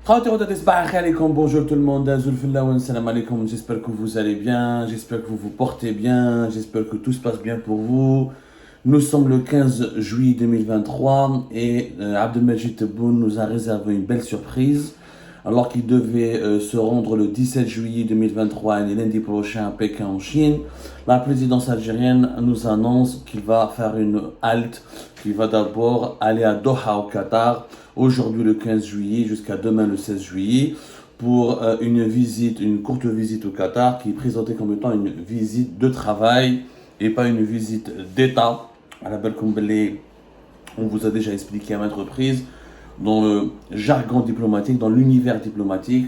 Bonjour tout le monde, salam alaikum, j'espère que vous allez bien, j'espère que vous vous portez bien, j'espère que tout se passe bien pour vous. Nous sommes le 15 juillet 2023 et Abdelmajid Tebboune nous a réservé une belle surprise. Alors qu'il devait se rendre le 17 juillet 2023 et lundi prochain à Pékin en Chine, la présidence algérienne nous annonce qu'il va faire une halte, qu'il va d'abord aller à Doha au Qatar, aujourd'hui le 15 juillet jusqu'à demain le 16 juillet, pour une courte visite au Qatar qui est présentée comme étant une visite de travail et pas une visite d'État. À la belle Koumbélé, on vous a déjà expliqué à maintes reprises, dans le jargon diplomatique, dans l'univers diplomatique,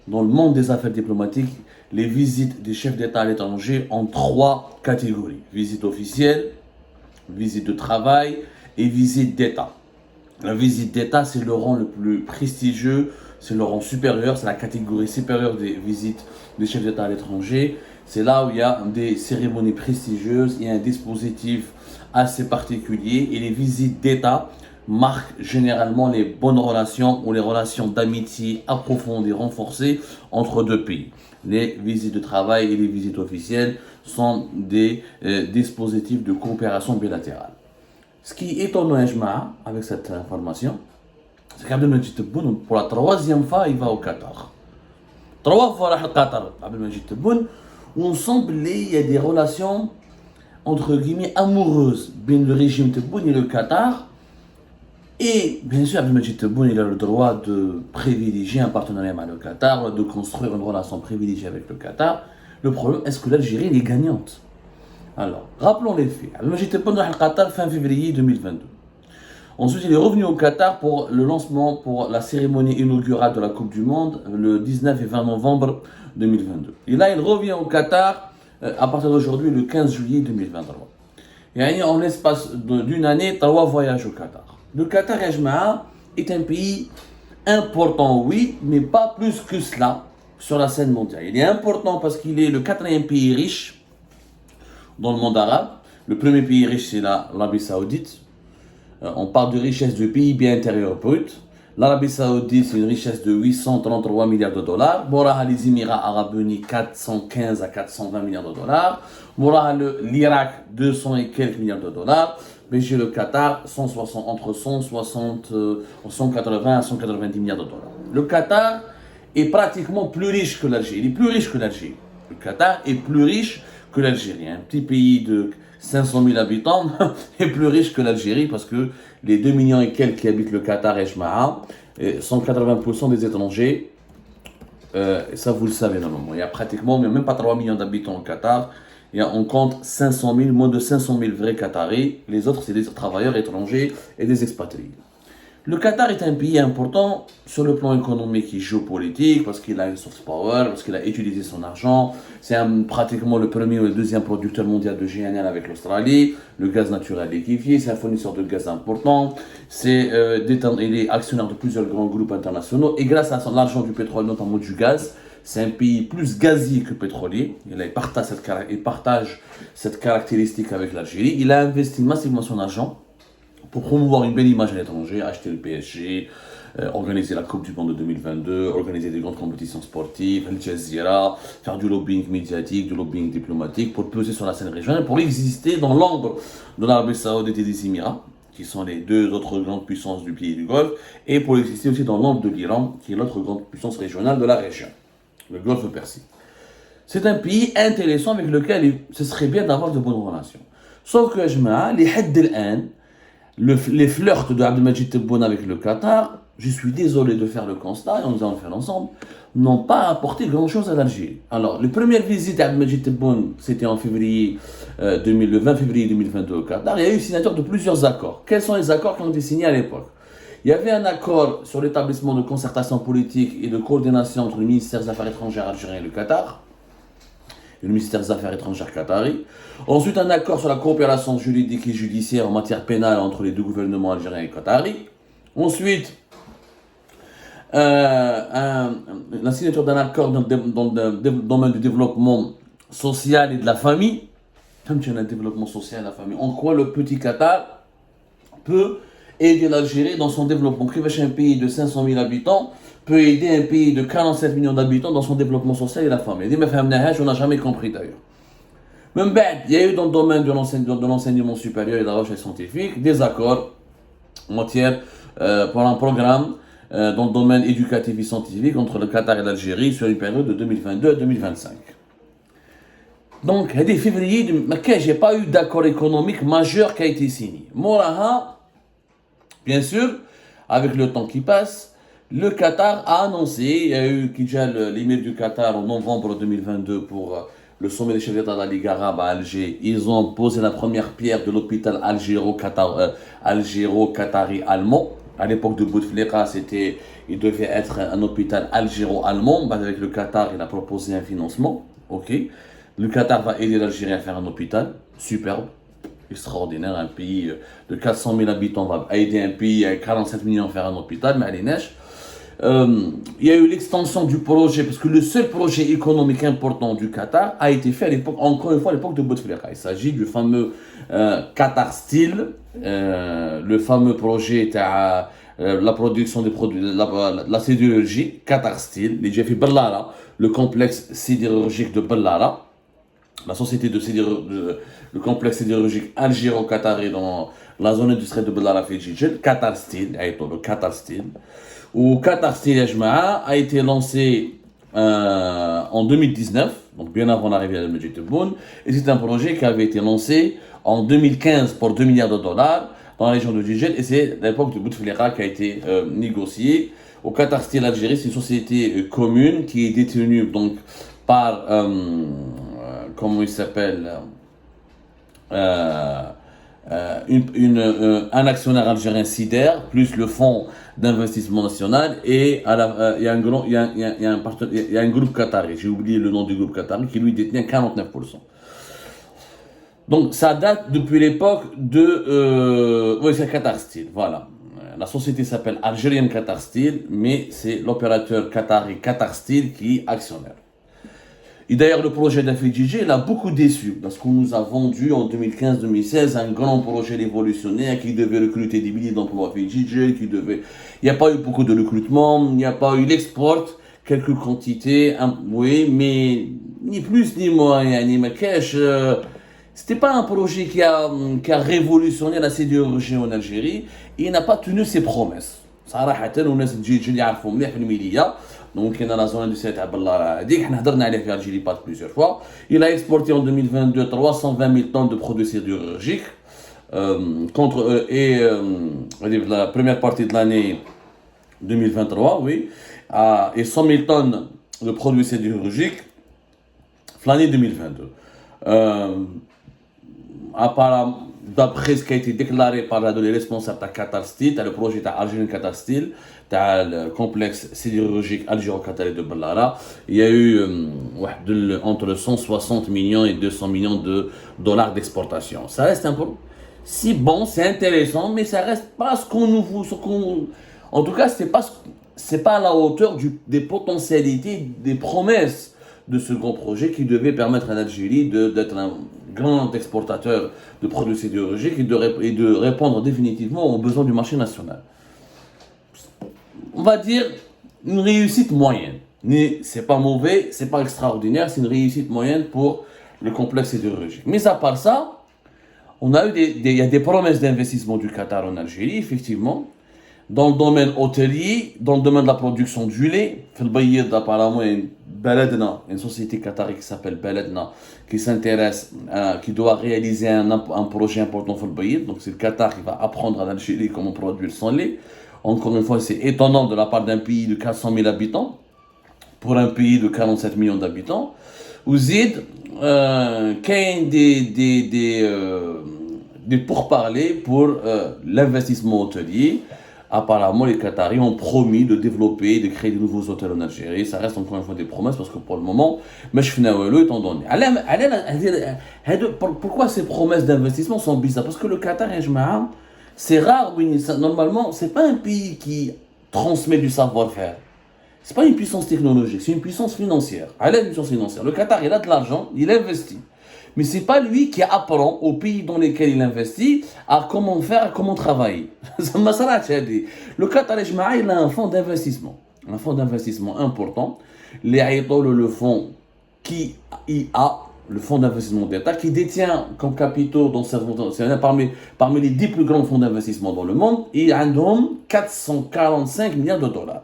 dans le monde des affaires diplomatiques, les visites des chefs d'État à l'étranger en 3 catégories. Visite officielle, visite de travail et visite d'État. La visite d'État, c'est le rang le plus prestigieux, c'est le rang supérieur, c'est la catégorie supérieure des visites des chefs d'État à l'étranger. C'est là où il y a des cérémonies prestigieuses, il y a un dispositif assez particulier et les visites d'État marquent généralement les bonnes relations ou les relations d'amitié approfondies, renforcées entre deux pays. Les visites de travail et les visites officielles sont des dispositifs de coopération bilatérale. Ce qui est étonnant avec cette information, c'est qu'Abdelmajid Tebboune, pour la 3e fois, il va au Qatar. 3 fois au Qatar, Abdelmajid Tebboune, où on semble qu'il y a des relations entre guillemets amoureuses entre le régime Tebboune et le Qatar. Et bien sûr, Abdelmajid Tebboune, il a le droit de privilégier un partenariat avec le Qatar, de construire une relation privilégiée avec le Qatar. Le problème, est-ce que l'Algérie est gagnante? Alors, rappelons les faits. Abdelmajid Tebboune va au Qatar fin février 2022. Ensuite, il est revenu au Qatar pour le lancement, pour la cérémonie inaugurale de la Coupe du Monde, le 19 et 20 novembre 2022. Et là, il revient au Qatar à partir d'aujourd'hui, le 15 juillet 2023. Et en l'espace d'une année, 3 voyages au Qatar. Le Qatar est un pays important, oui, mais pas plus que cela sur la scène mondiale. Il est important parce qu'il est le 4e pays riche dans le monde arabe. Le premier pays riche, c'est l'Arabie Saoudite. On parle de richesse du PIB intérieur brut. L'Arabie Saoudite, c'est une richesse de 833 milliards de dollars. Moraha les Émirats Arabes Unis, 415 à 420 milliards de dollars. Moraha l'Irak, 200 et quelques milliards de dollars. Mais j'ai le Qatar, entre 180 à 190 milliards de dollars. Le Qatar est pratiquement plus riche que l'Algérie. Il est plus riche que l'Algérie. Le Qatar est plus riche que l'Algérie. Un petit pays de 500 000 habitants est plus riche que l'Algérie parce que les 2 millions et quelques qui habitent le Qatar et Jma'a sont 80% des étrangers. Ça, vous le savez normalement. Il y a pratiquement, même pas 3 millions d'habitants au Qatar. On compte 500 000, moins de 500 000 vrais Qataris. Les autres, c'est des travailleurs étrangers et des expatriés. Le Qatar est un pays important sur le plan économique et géopolitique parce qu'il a une source power, parce qu'il a utilisé son argent. C'est pratiquement le premier ou le 2e producteur mondial de GNL avec l'Australie. Le gaz naturel liquéfié, c'est un fournisseur de gaz important. Il est actionnaire de plusieurs grands groupes internationaux. Et grâce à l'argent du pétrole, notamment du gaz, c'est un pays plus gazier que pétrolier. Il partage cette caractéristique avec l'Algérie. Il a investi massivement son argent pour promouvoir une belle image à l'étranger, acheter le PSG, organiser la Coupe du Monde de 2022, organiser des grandes compétitions sportives, Al Jazeera, faire du lobbying médiatique, du lobbying diplomatique pour peser sur la scène régionale, pour exister dans l'ombre de l'Arabie Saoudite et des Émirats, qui sont les 2 autres grandes puissances du pays du Golfe, et pour exister aussi dans l'ombre de l'Iran, qui est l'autre grande puissance régionale de la région, le Golfe Persique. C'est un pays intéressant avec lequel ce serait bien d'avoir de bonnes relations. Sauf que les flirts de Abdelmajid Tebboune avec le Qatar, je suis désolé de faire le constat, et on va le faire ensemble, n'ont pas apporté grand-chose à l'Algérie. Alors, la première visite d'Abdelmajid Tebboune, c'était le 20 février 2022 au Qatar. Il y a eu signature de plusieurs accords. Quels sont les accords qui ont été signés à l'époque? Il y avait un accord sur l'établissement de concertation politique et de coordination entre le ministère des Affaires étrangères algérien et le Qatar, le ministère des Affaires étrangères qatari. Ensuite, un accord sur la coopération juridique et judiciaire en matière pénale entre les 2 gouvernements algériens et qatari. Ensuite, la signature d'un accord dans le domaine du développement social et de la famille. Comme tu as un développement social et de la famille, en quoi le petit Qatar peut aider l'Algérie dans son développement. Un pays de 500 000 habitants peut aider un pays de 47 millions d'habitants dans son développement social et la famille. On n'a jamais compris d'ailleurs. Même il y a eu dans le domaine de l'enseignement supérieur et de la recherche scientifique des accords en matière pour un programme dans le domaine éducatif et scientifique entre le Qatar et l'Algérie sur une période de 2022 à 2025. Donc, dès février, il n'y a pas eu d'accord économique majeur qui a été signé. Moraha, bien sûr, avec le temps qui passe, le Qatar a annoncé, il y a eu l'émir du Qatar en novembre 2022 pour le sommet des chefs d'État de la Ligue arabe à Alger. Ils ont posé la première pierre de l'hôpital algéro-qatari allemand. À l'époque de Bouteflika, il devait être un hôpital algéro-allemand. Avec le Qatar, il a proposé un financement. Ok. Le Qatar va aider l'Algérie à faire un hôpital. Superbe. Extraordinaire. Un pays de 400 000 habitants va aider un pays avec 47 millions à faire un hôpital. Mais allez, neige. Il y a eu l'extension du projet, parce que le seul projet économique important du Qatar a été fait à l'époque, encore une fois, à l'époque de Bouteflika. Il s'agit du fameux Qatar Steel, le fameux projet la production des produits, la sidérurgie, Qatar Steel, les fait Bellara, le complexe sidérurgique de Bellara, la société le complexe sidérurgique algéro-qatari dans la zone industrielle de Bellara Fidjidjel, Qatar Steel, le Qatar Steel. Où Qatar Steel a été lancé en 2019, donc bien avant l'arrivée de Majid Tebboune, et c'est un projet qui avait été lancé en 2015 pour 2 milliards de dollars dans la région de Djidjel, et c'est l'époque de Bouteflika qui a été négocié. Au Qatar Steel Algérie, c'est une société commune qui est détenue donc par, comment il s'appelle, un actionnaire algérien Sider, plus le fonds d'investissement national, et il y a un groupe qatari, j'ai oublié le nom du groupe qatari, qui lui détient 49%. Donc ça date depuis l'époque de... oui, c'est Qatar Steel, voilà. La société s'appelle Algerian Qatar Steel, mais c'est l'opérateur qatari Qatar Steel qui est actionnaire. Et d'ailleurs, le projet d'Afidjidjé, il a beaucoup déçu, parce qu'on nous a vendu en 2015-2016 un grand projet révolutionnaire qui devait recruter des milliers d'emplois à Afidjidjé, il n'y a pas eu beaucoup de recrutement, il n'y a pas eu l'export, quelques quantités, oui, mais ni plus ni moins, ni cash. C'était pas un projet qui a révolutionné la sidérurgie en Algérie, et il n'a pas tenu ses promesses. صراحة والناس تجي يعرفوا مليح في الميلية. Donc, il y a la zone industrielle de Bellara. On a allé Algérie pas plusieurs fois. Il a exporté en 2022 320 000 tonnes de produits sidérurgiques. La première partie de l'année 2023, oui. Et 100 000 tonnes de produits sidérurgiques l'année 2022. Apparemment, d'après ce qui a été déclaré par les responsables de Qatar Steel, le projet de Algerian Qatar Steel, le complexe sidérurgique algéro-qatari de Bellara, il y a eu entre 160 millions et 200 millions de dollars d'exportation. Ça reste un peu... Si bon, c'est intéressant, mais ça reste pas ce qu'on nous... En tout cas, c'est pas à la hauteur des potentialités, des promesses de ce grand projet qui devait permettre à l'Algérie d'être un grand exportateur de produits sidérurgiques et de répondre définitivement aux besoins du marché national. On va dire une réussite moyenne. C'est pas mauvais, c'est pas extraordinaire, c'est une réussite moyenne pour le complexe sidérurgique. Mais à part ça, on a eu il y a des promesses d'investissement du Qatar en Algérie, effectivement. Dans le domaine hôtelier, dans le domaine de la production du lait, apparemment, il y a une société qatari qui s'appelle Baladna, qui s'intéresse, qui doit réaliser un projet important pour le Bayid. Donc c'est le Qatar qui va apprendre à l'Algérie comment produire son lait. Encore une fois, c'est étonnant de la part d'un pays de 400 000 habitants, pour un pays de 47 millions d'habitants. Ouzid, qu'il y a des pourparlers pour l'investissement hôtelier. Apparemment, les Qataris ont promis de développer, de créer de nouveaux hôtels en Algérie. Ça reste encore une fois des promesses parce que pour le moment, étant donné. Pourquoi ces promesses d'investissement sont bizarres? Parce que le Qatar, c'est rare, normalement, c'est pas un pays qui transmet du savoir-faire. C'est pas une puissance technologique, c'est une puissance financière. Une puissance financière. Le Qatar, il a de l'argent, il investit. Mais c'est pas lui qui apprend aux pays dans lesquels il investit à comment faire, à comment travailler. Le Qatar Ejma'a, il a un fonds d'investissement. Un fonds d'investissement important. Les Aïtol, le fonds qui a le fonds d'investissement d'État qui détient comme capitaux dans parmi les 10 plus grands fonds d'investissement dans le monde, et il a 445 milliards de dollars.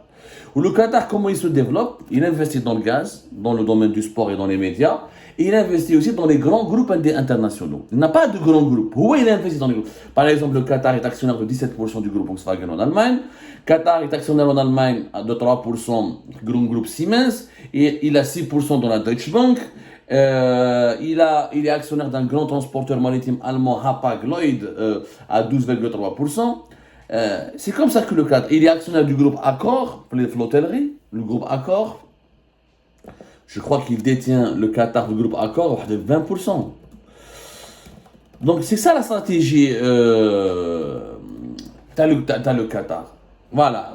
Ou le Qatar, comment il se développe? Il investit dans le gaz, dans le domaine du sport et dans les médias, et il investit aussi dans les grands groupes internationaux. Il n'a pas de grands groupes. Où il investit dans les groupes? Par exemple, le Qatar est actionnaire de 17% du groupe Volkswagen en Allemagne. Qatar est actionnaire en Allemagne de 3% du groupe Siemens, et il a 6% dans la Deutsche Bank. Il est actionnaire d'un grand transporteur maritime allemand, Hapag-Lloyd, à 12,3%. C'est comme ça que le Qatar. Il est actionnaire du groupe Accor, pour les flotilleries, le groupe Accor. Je crois qu'il détient le Qatar du groupe Accor de 20%. Donc c'est ça la stratégie. T'as le Qatar. Voilà.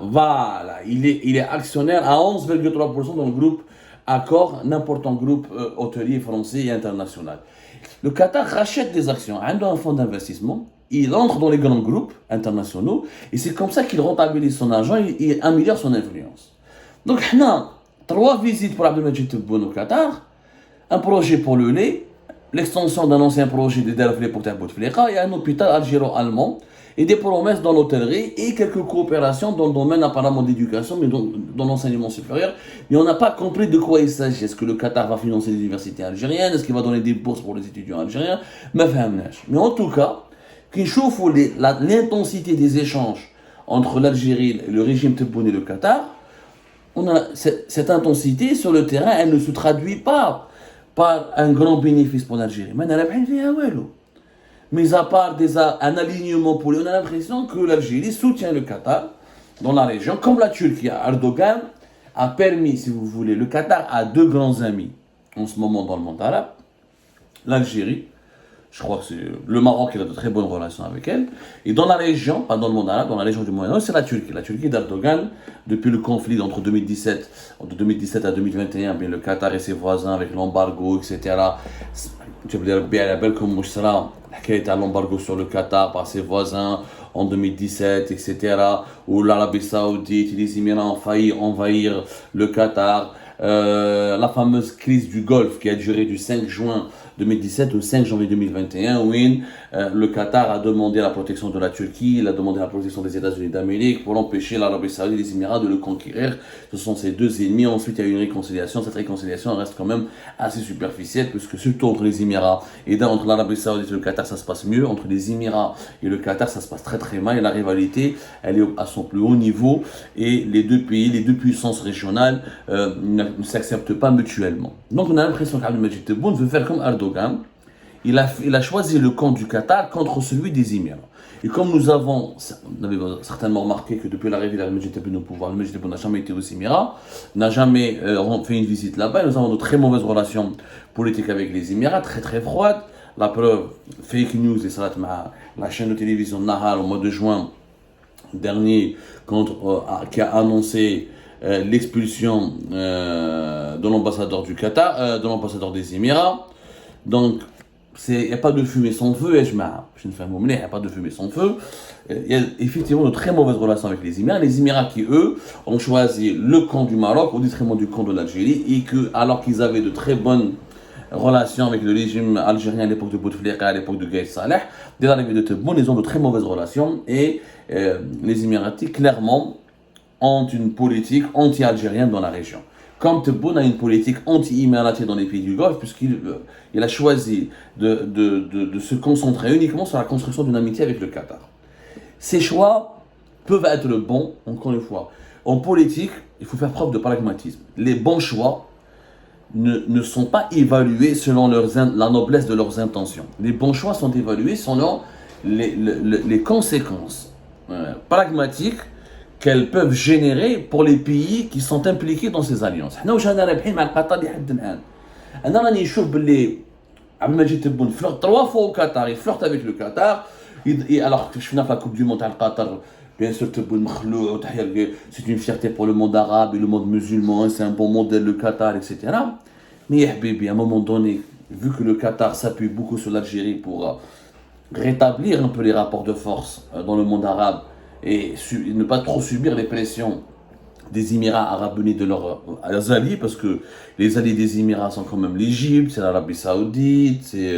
Il est actionnaire à 11,3% dans le groupe Accor, n'importe un groupe hôtelier français et international. Le Qatar rachète des actions, il a un fonds d'investissement, il entre dans les grands groupes internationaux, et c'est comme ça qu'il rentabilise son argent et améliore son influence. Donc, on a 3 visites pour Abdelmajid Tebboune au Qatar, un projet pour le lait, l'extension d'un ancien projet de Derflé pour Bouteflika, et un hôpital algéro-allemand, et des promesses dans l'hôtellerie et quelques coopérations dans le domaine apparemment d'éducation, mais dans l'enseignement supérieur. Mais on n'a pas compris de quoi il s'agit. Est-ce que le Qatar va financer les universités algériennes? Est-ce qu'il va donner des bourses pour les étudiants algériens? Mais en tout cas, qu'il chauffe l'intensité des échanges entre l'Algérie, le régime Tebboune et le Qatar, on a cette intensité sur le terrain, elle ne se traduit pas par un grand bénéfice pour l'Algérie. Mais à part un alignement pour lui, on a l'impression que l'Algérie soutient le Qatar dans la région, comme la Turquie. Erdogan a permis, si vous voulez, le Qatar a 2 grands amis en ce moment dans le monde arabe. L'Algérie, je crois que c'est le Maroc, il a de très bonnes relations avec elle. Et dans la région, pas dans le monde arabe, dans la région du Moyen-Orient, c'est la Turquie. La Turquie d'Erdogan, depuis le conflit entre 2017 à 2021, bien le Qatar et ses voisins avec l'embargo, etc. Qui a été à l'embargo sur le Qatar par ses voisins en 2017, etc. Où l'Arabie Saoudite et les Émirats ont failli envahir le Qatar. La fameuse crise du Golfe qui a duré du 5 juin 2017 au 5 janvier 2021, où le Qatar a demandé la protection de la Turquie, il a demandé la protection des États-Unis d'Amérique pour empêcher l'Arabie Saoudite et les Émirats de le conquérir. Ce sont ces 2 ennemis. Ensuite, il y a eu une réconciliation. Cette réconciliation reste quand même assez superficielle, puisque surtout entre les Émirats et entre l'Arabie Saoudite et le Qatar, ça se passe mieux. Entre les Émirats et le Qatar, ça se passe très très mal. Et la rivalité, elle est à son plus haut niveau. Et les 2 pays, les 2 puissances régionales ne s'acceptent pas mutuellement. Donc on a l'impression qu'Abdelmajid Tebboune veut faire comme Erdogan. Il a choisi le camp du Qatar contre celui des Émirats. Et comme on avait certainement remarqué que depuis l'arrivée d'Abdelmajid Tebboune au pouvoir, Abdelmajid Tebboune n'a jamais été aux Émirats, n'a jamais fait une visite là-bas. Et nous avons de très mauvaises relations politiques avec les Émirats, très très froides. La preuve, fake news, et ça, la chaîne de télévision Nahar au mois de juin dernier, qui a annoncé l'expulsion de l'ambassadeur du Qatar, de l'ambassadeur des Émirats. Donc, il n'y a pas de fumée sans feu, il n'y a pas de fumée sans feu. Il y a effectivement de très mauvaises relations avec les Émirats. Les Émirats qui, eux, ont choisi le camp du Maroc au détriment du camp de l'Algérie, et que, alors qu'ils avaient de très bonnes relations avec le régime algérien à l'époque de Bouteflika, à l'époque de Gaïs Saleh, dès l'arrivée de Tebboune, ils ont de très mauvaises relations, et les Émiratis, clairement, ont une politique anti-algérienne dans la région. Comme Tebboune a une politique anti-émiratienne dans les pays du Golfe, puisqu'il a choisi de se concentrer uniquement sur la construction d'une amitié avec le Qatar. Ces choix peuvent être bons, encore une fois. En politique, il faut faire preuve de pragmatisme. Les bons choix ne sont pas évalués selon la noblesse de leurs intentions. Les bons choix sont évalués selon les conséquences pragmatiques qu'elles peuvent générer pour les pays qui sont impliqués dans ces alliances. حنا واش رانا رابحين مع القطر لحد الان. انا راني نشوف باللي عبدالمجيد تبون flirte 3 fois au Qatar, il flirte avec le Qatar. Alors que شفنا في la Coupe du Monde تاع القطر, bien sûr تبون مخلوع, c'est une fierté pour le monde arabe et le monde musulman, c'est un bon modèle le Qatar, etc. Mais يا حبيبي, à un moment donné, vu que le Qatar s'appuie beaucoup sur l'Algérie pour rétablir un peu les rapports de force dans le monde arabe et ne pas trop subir les pressions des Émirats arabes unis de leurs alliés, parce que les alliés des Émirats sont quand même l'Égypte, c'est l'Arabie Saoudite, c'est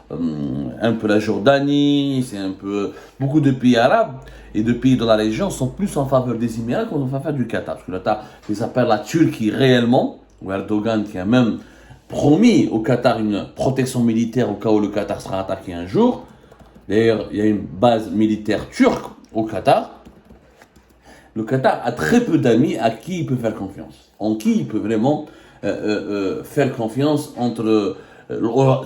un peu la Jordanie, c'est un peu beaucoup de pays arabes et de pays dans la région sont plus en faveur des Émirats qu'en faveur du Qatar. Parce que le Qatar, ils appellent la Turquie réellement, ou Erdogan qui a même promis au Qatar une protection militaire au cas où le Qatar sera attaqué un jour. D'ailleurs, il y a une base militaire turque au Qatar. Le Qatar a très peu d'amis à qui il peut faire confiance. En qui il peut vraiment faire confiance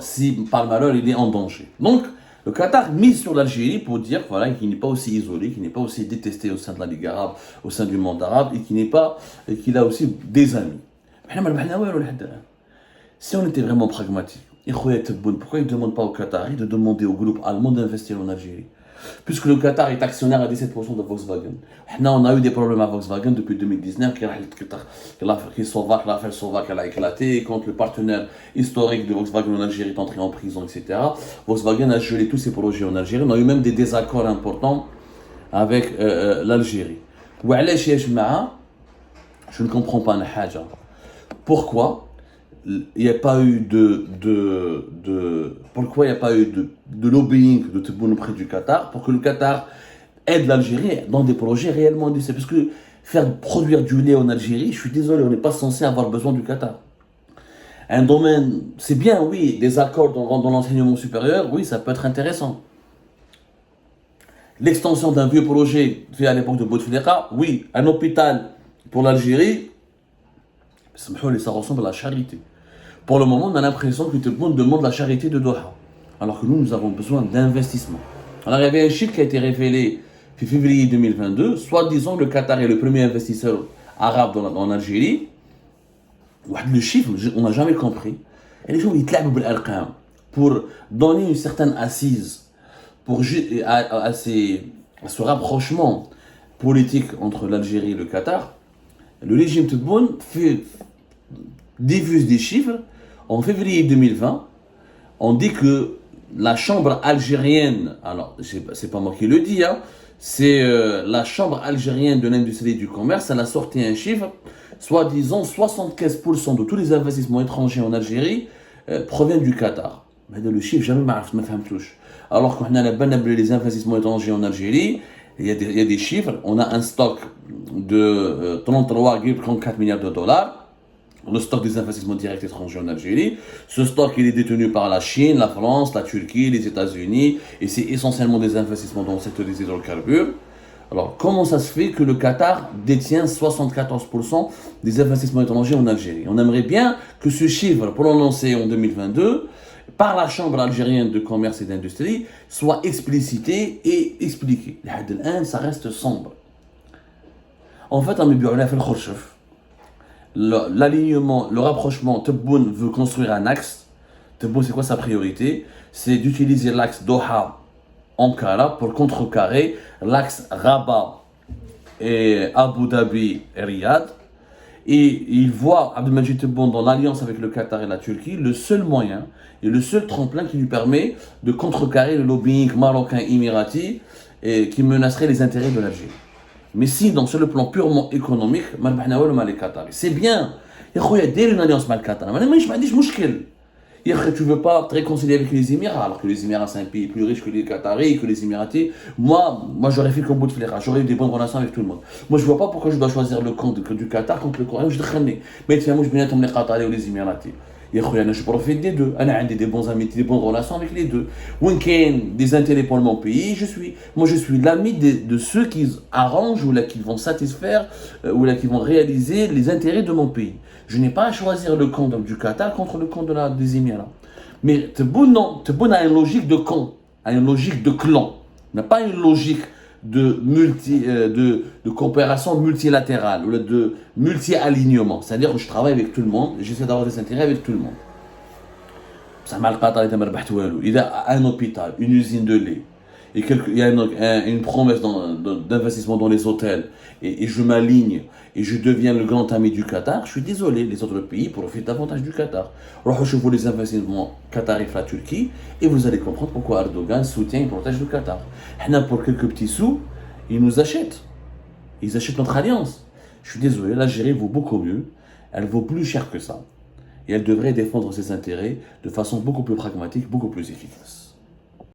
si par malheur il est en danger. Donc, le Qatar mise sur l'Algérie pour dire voilà, qu'il n'est pas aussi isolé, qu'il n'est pas aussi détesté au sein de la Ligue arabe, au sein du monde arabe, et qu'il a aussi des amis. Si on était vraiment pragmatique, pourquoi il ne demande pas aux Qataris de demander au groupe allemand d'investir en Algérie? Puisque le Qatar est actionnaire à 17% de Volkswagen. On a eu des problèmes à Volkswagen depuis 2019, l'affaire Slovaque a éclaté, quand le partenaire historique de Volkswagen en Algérie est entré en prison, etc. Volkswagen a gelé tous ses projets en Algérie. On a eu même des désaccords importants avec l'Algérie. Je ne comprends pas une haja. Pourquoi il n'y a pas eu pourquoi il n'y a pas eu de lobbying de Tebboune auprès du Qatar pour que le Qatar aide l'Algérie dans des projets réellement industriels? Parce que faire produire du lait en Algérie, je suis désolé, on n'est pas censé avoir besoin du Qatar. Un domaine, c'est bien, oui, des accords dans l'enseignement supérieur, oui, ça peut être intéressant. L'extension d'un vieux projet fait à l'époque de Bouteflika, oui, un hôpital pour l'Algérie, ça ressemble à la charité. Pour le moment, on a l'impression que tout le monde demande la charité de Doha. Alors que nous avons besoin d'investissement. Alors, il y avait un chiffre qui a été révélé en février 2022. Soi-disant, le Qatar est le premier investisseur arabe en Algérie. Le chiffre, on n'a jamais compris. Et les gens, ils tlabent bil-arqam pour donner une certaine assise à ce rapprochement politique entre l'Algérie et le Qatar. Le régime Tebboune diffuse des chiffres. En février 2020, on dit que la chambre algérienne, alors c'est pas moi qui le dis, hein, c'est la chambre algérienne de l'industrie et du commerce, elle a sorti un chiffre, soi-disant 75% de tous les investissements étrangers en Algérie proviennent du Qatar. Mais le chiffre, jamais ma femme touche. Alors qu'on a les investissements étrangers en Algérie, il y a des chiffres, on a un stock de 33,34 milliards de dollars. Le stock des investissements directs étrangers en Algérie. Ce stock, il est détenu par la Chine, la France, la Turquie, les États-Unis, et c'est essentiellement des investissements dans le secteur des hydrocarbures. Alors, comment ça se fait que le Qatar détient 74% des investissements étrangers en Algérie? On aimerait bien que ce chiffre prononcé en 2022 par la Chambre algérienne de commerce et d'industrie soit explicité et expliqué. Ça reste sombre. En fait, on a fait le khorchef. L'alignement, le rapprochement, Tebboune veut construire un axe. Tebboune, c'est quoi sa priorité? C'est d'utiliser l'axe Doha-Ankara pour contrecarrer l'axe Rabat et Abu Dhabi et Riyad. Et il voit Abdelmadjid Tebboune dans l'alliance avec le Qatar et la Turquie le seul moyen et le seul tremplin qui lui permet de contrecarrer le lobbying marocain émirati et qui menacerait les intérêts de l'Algérie. Mais sinon, sur le plan purement économique, c'est bien. Il y a une alliance avec le Qatar. Mais je ne tu ne veux pas te réconcilier avec les Émirats, alors que les Émirats, c'est un pays plus riche que les Qataris, que les Émiratis. Moi j'aurais fait comme Bouteflika, j'aurais eu des bonnes relations avec tout le monde. Moi, je ne vois pas pourquoi je dois choisir le camp du Qatar contre le Coran. Je mais tu sais, moi, je viens de les Qataris ou les Émiratis. Je profite des deux. J'ai des bons amis, des bonnes relations avec les deux. Des intérêts pour mon pays, je suis l'ami de ceux qui arrangent ou là, qui vont satisfaire ou là, qui vont réaliser les intérêts de mon pays. Je n'ai pas à choisir le camp du Qatar contre le camp des Émirats. Mais Tebboune a une logique de camp, a une logique de clan. N'a pas une logique de coopération multilatérale ou de multi-alignement. C'est-à-dire que je travaille avec tout le monde et j'essaie d'avoir des intérêts avec tout le monde. Ça m'a le Qatar, il a un hôpital, une usine de lait. il y a une promesse d'investissement dans les hôtels, et je m'aligne, et je deviens le grand ami du Qatar, je suis désolé, les autres pays profitent davantage du Qatar. Alors, je vous les investissements qatarifs la Turquie, et vous allez comprendre pourquoi Erdogan soutient et protège le Qatar. Pour quelques petits sous, ils nous achètent. Ils achètent notre alliance. Je suis désolé, l'Algérie vaut beaucoup mieux, elle vaut plus cher que ça. Et elle devrait défendre ses intérêts de façon beaucoup plus pragmatique, beaucoup plus efficace.